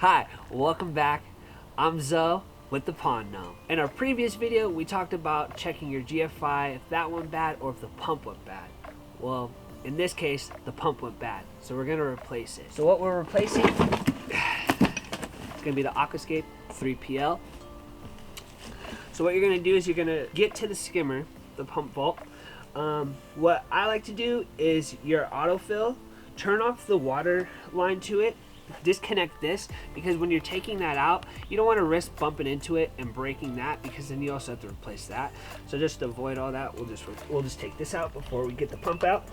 Hi, welcome back. I'm Zoe with the Pond Gnome. In our previous video, we talked about checking your GFI, if that went bad or if the pump went bad. Well, in this case, the pump went bad, so we're gonna replace it. So what we're replacing, it's gonna be the Aquascape 3PL. So what you're gonna do is you're gonna get to the skimmer, the pump vault. What I like to do is your autofill, turn off the water line to it, disconnect this, because when you're taking that out, you don't want to risk bumping into it and breaking that, because then you also have to replace that. So just to avoid all that, we'll just take this out before we get the pump out.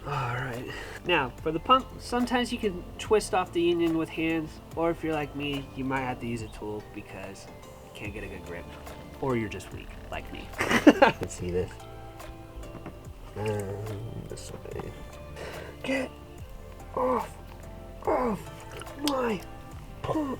Alright, now for the pump, sometimes you can twist off the union with hands, or if you're like me, you might have to use a tool because you can't get a good grip, or you're just weak like me. Let's see this. This way. Get off my pump.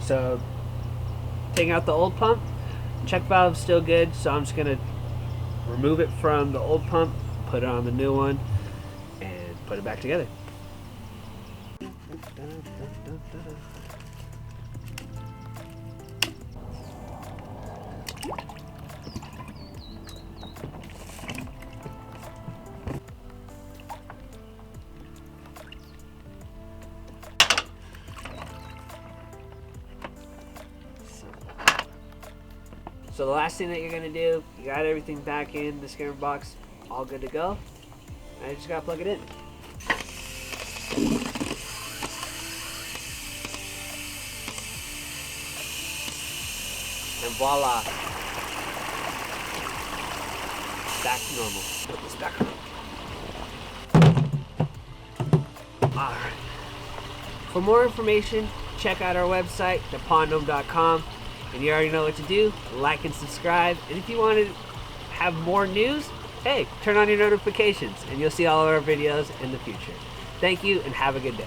So, taking out the old pump, check valve's still good, so I'm just gonna remove it from the old pump, put it on the new one, and put it back together. So the last thing that you're gonna do, you got everything back in the skimmer box, all good to go. Now you just gotta plug it in. And voila, back to normal. Put this back on. All right. For more information, check out our website, thepondgnome.com. And you already know what to do, like and subscribe. And if you want to have more news, hey, turn on your notifications and you'll see all of our videos in the future. Thank you and have a good day.